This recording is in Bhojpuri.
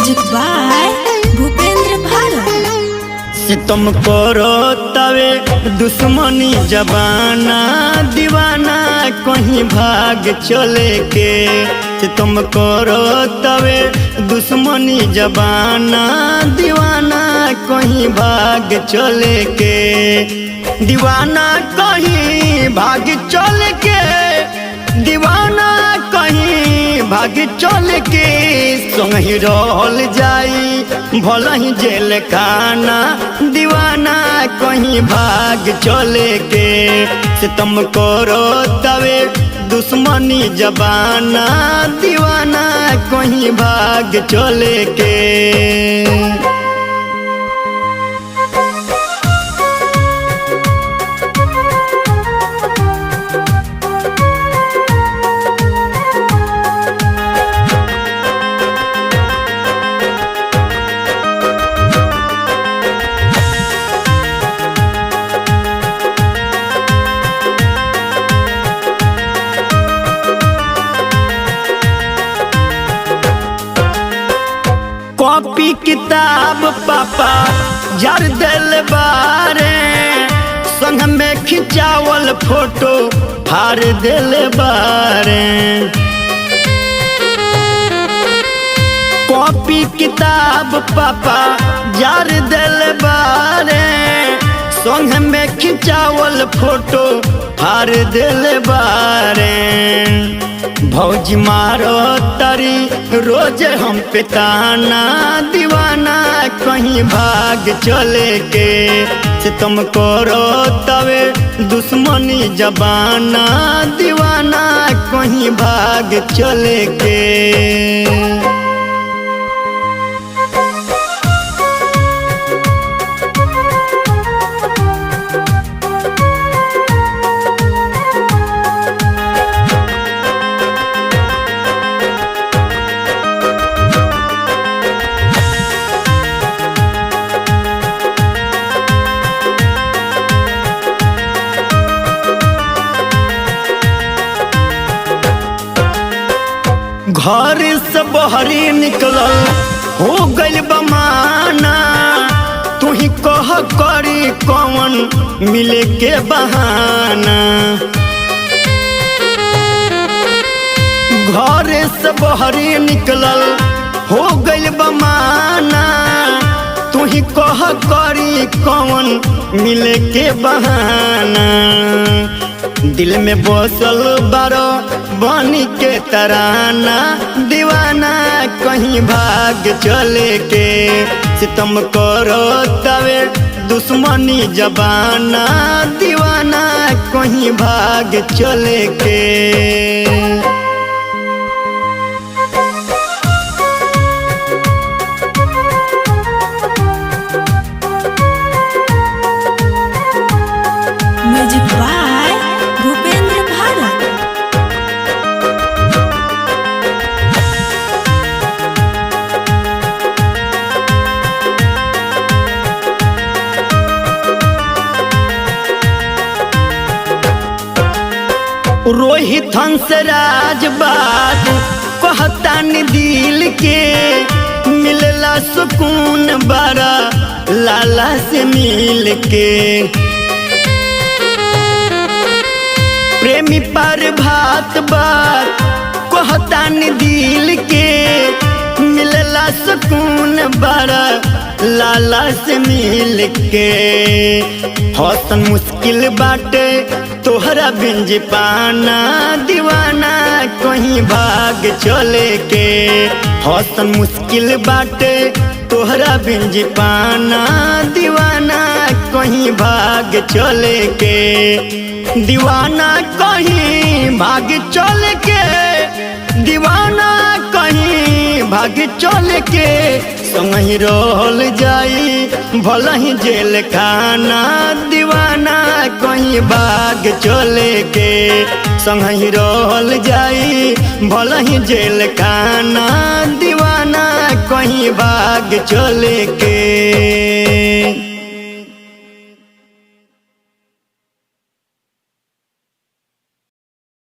Music by Bhupendra Bharat. सितम करो तवे दुश्मनी जबाना दीवाना कहीं भाग चले के। सितम करो तवे दुश्मनी जबाना दीवाना कहीं भाग चले के। दीवाना कहीं भाग चले के, दीवाना कहीं भाग चल के। संगी रहल जाई भला ही जेल खाना, दीवाना कहीं भाग चले के। सितम करो तवे दुश्मनी जबाना दीवाना कहीं भाग चले के। कॉपी किताब पापा जार दिल बारे, संग में खिंचावल फोटो फाड़ दिल बारे। कॉपी किताब पापा जार दिल बारे, संग में खिंचावल फोटो फाड़ दिल बारे। भौजी मारो तरी रोज हम पे ताना, दीवाना कहीं भाग चले के। सितम करो तवे दुश्मनी जबाना दीवाना कहीं भाग चले के। घर से बहरी निकलल हो गइल बमाना, तू ही कह करी कौन मिले के बहाना। घर से बहरी निकलल हो गइल बमाना, तू ही कह करी कौन मिले के बहाना। दिल में बसल बारो बनी के तराना, दीवाना कहीं भाग चले के। सितम करो तवे दुश्मनी जबाना दीवाना कहीं भाग चले के। Music by Bhupendra Bharat. रोहित हंसराज बात कहतान दिल के, मिलला सुकून बड़ा लाला से मिल के। प्रेमी पर भात बात कहतान दिल के, मिलला सुकून बड़ा लाला से मिल के। हौसन मुश्किल बाटे तोहरा बिंज पाना, दीवाना कहीं भाग चले के। हौसन मुश्किल बाटे तोहरा बिंज पाना, दीवाना कहीं भाग चले के। दीवाना कहीं भाग चले के, दीवाना कहीं भाग चले के। संगी रहल जाई भला ही जेल खाना, दीवाना कहीं भाग चले के। संगी रहल जाई भला ही जेल खाना, दीवाना कहीं भाग चले के।